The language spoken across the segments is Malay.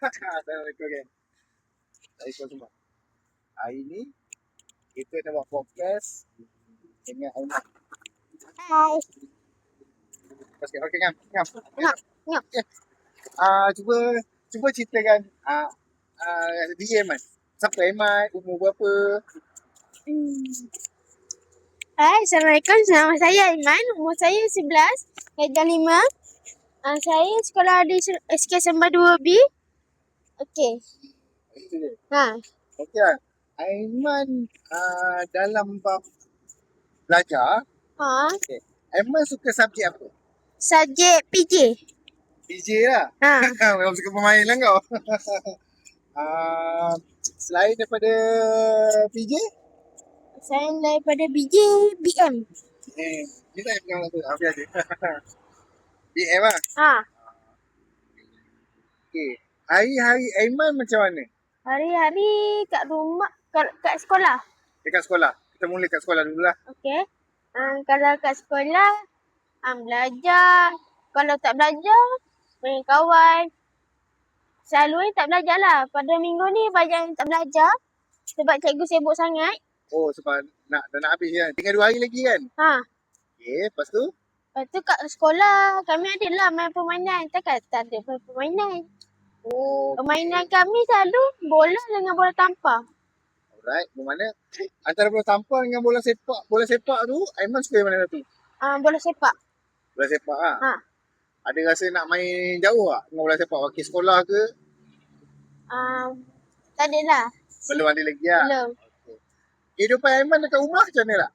Assalamualaikum kan. Assalamualaikum semua. Hari ni kita nak buat podcast dengan Aiman. Hai. Okey ngam. Ngam. Ngap. Ngap. Okey. Cuba ceritakan diri Aiman. Siapa Aiman? Umur berapa? Hai, Assalamualaikum. Nama saya Aiman. Umur saya 11. Darjah 5. Saya sekolah di SK Sembah 2B. Okey. Itu je. Ha. Okey lah. Aiman dalam bab belajar. Ha. Okay. Aiman suka subjek apa? Subjek PJ. PJ lah. Ha. Memang suka pemain lah kau. Selain daripada PJ? Selain daripada BJ, BM. Kita yang pegang tu. Habis ada. BM lah. Ha. Okay. Hari-hari Aiman macam mana? Hari-hari kat rumah, kat sekolah. Dekat sekolah. Kita mula kat sekolah dulu lah. Okey. Kalau kat sekolah, belajar. Kalau tak belajar, main kawan. Selalunya tak belajar lah. Pada minggu ni banyak yang tak belajar. Sebab cikgu sibuk sangat. Oh, sebab dah nak habis kan. Tinggal 2 hari lagi kan? Ha. Okay, lepas tu? Lepas tu kat sekolah, kami ada lah main permainan. Takkan tak ada permainan. Oh, Permainan kami selalu bola dengan bola tampar. alright. Bermakna antara bola tampar dengan bola sepak tu, Aiman suka yang mana satu? Bola sepak. Bola sepak lah. Ha. Ada rasa nak main jauh tak dengan bola sepak? Wakil sekolah ke? Tak ada lah. Belum ada lagi lah. Belum. Okay. Kehidupan Aiman dekat rumah macam mana tak?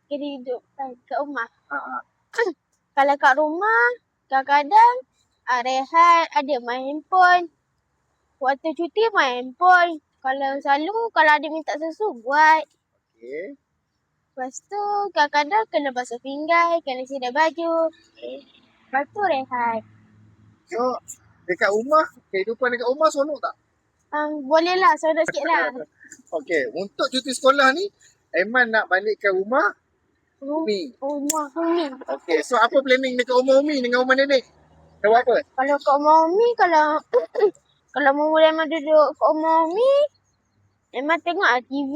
Hidup kat rumah. Ha. Kalau kat rumah, kadang-kadang rehat, ada main handphone. Waktu cuti main handphone. Kalau ada minta susu, buat. Okay. Lepas tu, kadang-kadang kena basuh pinggan, kena sidai baju. Lepas tu rehat. So, dekat rumah, kehidupan dekat rumah seronok tak? Boleh lah, seronok sikit lah. Okay, untuk cuti sekolah ni, Aiman nak balik ke rumah Umi. Rumah Umi. Okay, so apa planning dekat rumah Umi dengan rumah nenek? Kau buat apa? Kalau kat rumah Umi, kalau memang duduk kat rumah Umi, memang tengok lah TV,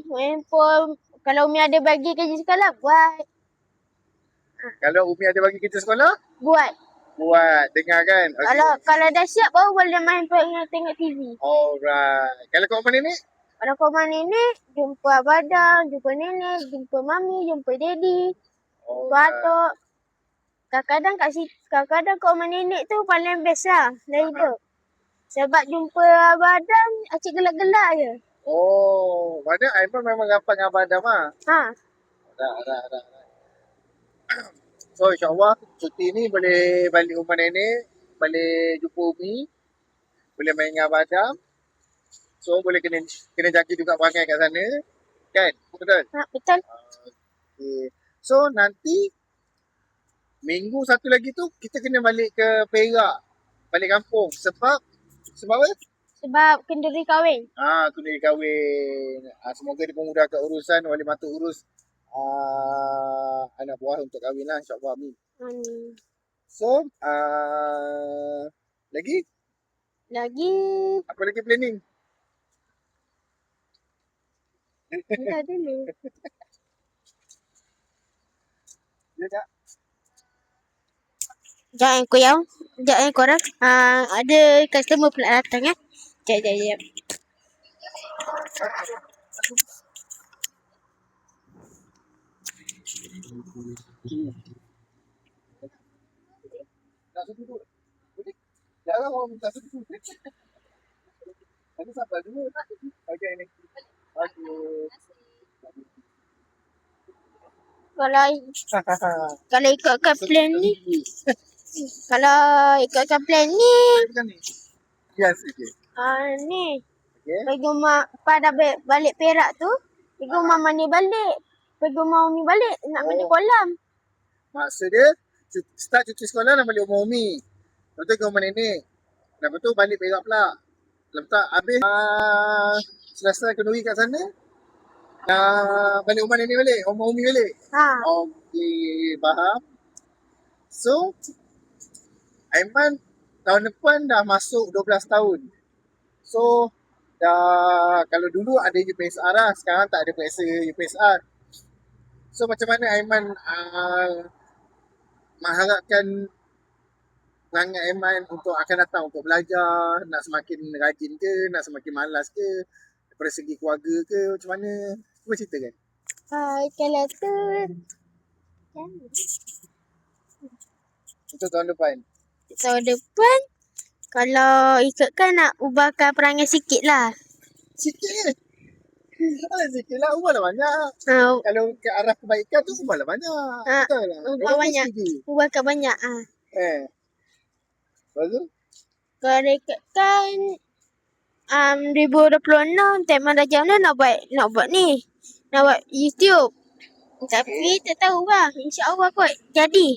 main handphone. Kalau Umi ada bagi kerja sekolah, buat. Kalau Umi ada bagi kerja sekolah? Buat. Dengar kan? Okay. Kalau dah siap, baru boleh main handphone dengan tengok TV. Alright. Kalau kat rumah nenek? Kalau kat rumah nenek, jumpa abang, jumpa nenek, jumpa mami, jumpa daddy, jumpa atuk. Kadang-kadang kat rumah nenek tu paling best lah dah hidup. Sebab jumpa abang, acik gelak-gelak je. Oh, mana Aiman memang rapat dengan Abang Adam lah. Ha. Dah. So, insyaAllah cuti ni boleh balik rumah nenek, boleh jumpa Umi, boleh main dengan Abang Adam. So, boleh kena jaga juga perangai kat sana. Kan? Betul? Ha, betul. Okay. So, nanti minggu satu lagi tu kita kena balik ke Perak. Balik kampung. Sebab apa? Sebab kenduri kahwin. Kena kahwin. Semoga dipermudahkan urusan, boleh bantu urus anak buah untuk kahwin lah, insyaAllah. Amin. So, lagi? Apa lagi planning? Dah dulu. Ya tak? Jangan korang. Ada customer pula datang ya. Sekejap. Tak suka duduk. Jarang orang minta suka. Nanti sampai dulu. Okay ni. Kalau ikutkan plan ni. Kalau ikutkan plan ni. Yes, okay. Ni. Okay. Pergi rumah, pada balik Perak tu. Pergi rumah mandi balik. Pergi rumah Umi balik. Nak mandi kolam. Maksud dia, start cuti sekolah nak balik rumah Umi. Lepas tu ke rumah nenek. Lepas tu balik Perak pula. Lepas tu habis selesai kenduri kat sana. Balik rumah nenek balik. Rumah Umi balik. Okay, faham. So, Aiman tahun depan dah masuk 12 tahun. So, dah kalau dulu ada UPSR lah, sekarang tak ada periksa UPSR. So, macam mana Aiman mengharapkan perangai Aiman untuk akan datang untuk belajar, nak semakin rajin ke, nak semakin malas ke, daripada segi keluarga ke, macam mana? Cuba ceritakan. Kalau tu Untuk tahun depan. tahun depan, kalau ikutkan nak ubahkan perangai sikit lah. Sikit je. Sikit lah, ubahlah banyak. Ha, Kalau ke arah kebaikan tu, ubahlah banyak. Ha, Betul lah. ubah Orang banyak. setuju. ubahkan banyak. Lepas tu? Kalau ikutkan 2026 tema darjah mana nak buat ni. Nak buat YouTube. Tapi tak tahu lah. InsyaAllah kot jadi.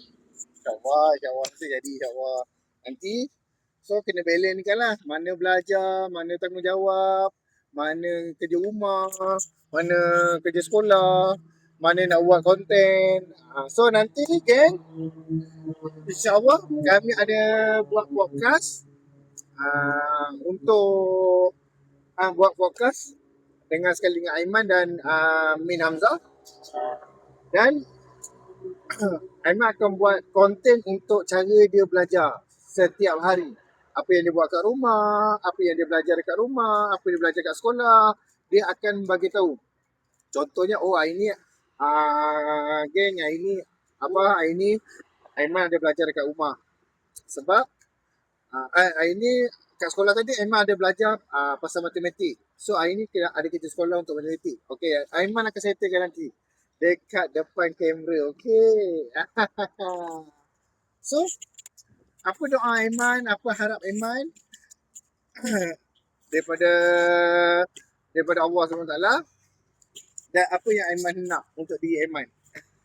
InsyaAllah mesti jadi insyaAllah. Nanti, so kena balance kan lah. Mana belajar, mana tanggungjawab, mana kerja rumah, mana kerja sekolah, mana nak buat konten. So nanti ni geng, insyaAllah kami ada buat podcast untuk buat podcast dengan sekali dengan Aiman dan Min Hamzah. Dan Aiman akan buat konten untuk cara dia belajar setiap hari. Apa yang dia buat kat rumah, apa yang dia belajar dekat rumah, apa yang dia belajar kat sekolah, dia akan bagi tahu. Contohnya, hari ni geng, hari ni Aiman ada belajar dekat rumah. Sebab hari ni kat sekolah tadi Aiman ada belajar pasal matematik. So hari ni ada kerja sekolah untuk matematik. Okay, Aiman akan settlekan nanti dekat depan kamera. Okay. So, apa doa Aiman, apa harap Aiman daripada Allah SWT, dan apa yang Aiman nak untuk diri Aiman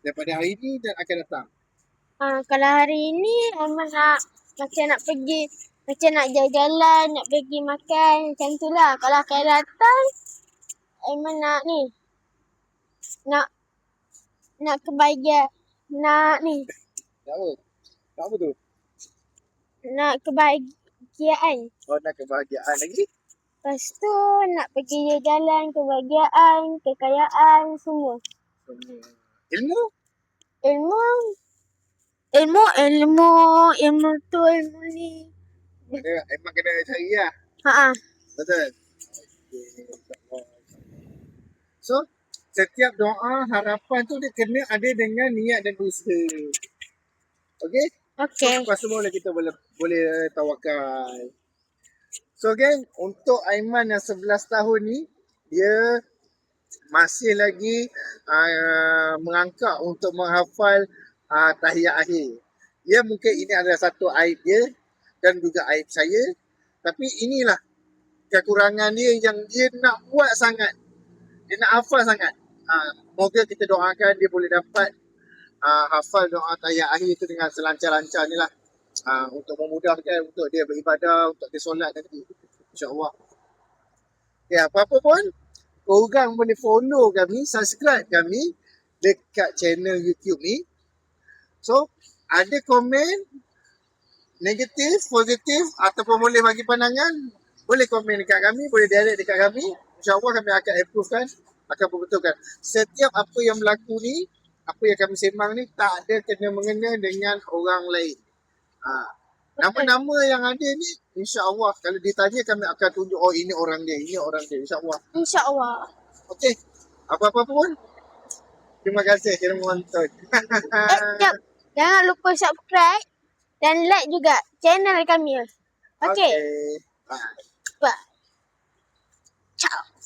daripada hari ni dan akan datang. Kalau hari ni Aiman nak macam nak pergi, macam nak jalan-jalan, nak pergi makan, macam tu lah. Kalau akan datang, Aiman nak ni. Nak kebahagiaan. Nak ni. Nak apa? Nak apa tu? Nak kebahagiaan. Oh, nak kebahagiaan lagi? Lepas tu nak pergi jalan, kebahagiaan, kekayaan, semua. Ilmu? Ilmu tu, ilmu ni. Aiman kena cari lah. Betul? Okay. So, setiap doa, harapan tu dia kena ada dengan niat dan usaha. Okay? Okay. So, lepas tu kita boleh tawakal. So, geng, untuk Aiman yang 11 tahun ni, dia masih lagi merangkak untuk menghafal tahiyat akhir. Ya, mungkin ini adalah satu aib dia dan juga aib saya. Tapi inilah kekurangan dia yang dia nak buat sangat. Dia nak hafal sangat. Moga kita doakan dia boleh dapat hafal doa tahiyat akhir itu dengan selancar-lancar ni lah. Untuk memudahkan untuk dia beribadah, untuk dia solat nanti. InsyaAllah. Ya, apa-apa pun, korang boleh follow kami, subscribe kami dekat channel YouTube ni. So, ada komen negatif, positif ataupun boleh bagi pandangan, boleh komen dekat kami, boleh direct dekat kami. InsyaAllah kami akan approvekan, akan perbetulkan. Setiap apa yang berlaku ni, apa yang kami sembang ni, tak ada kena-mengena dengan orang lain. Nama-nama yang ada ni, insyaAllah kalau ditanya kami akan tunjuk, oh ini orang dia, insyaAllah. InsyaAllah. Okey, apa-apa pun, terima kasih kerana menonton. Jangan lupa subscribe dan like juga channel kami. Okay. Bye. Bye. Ciao.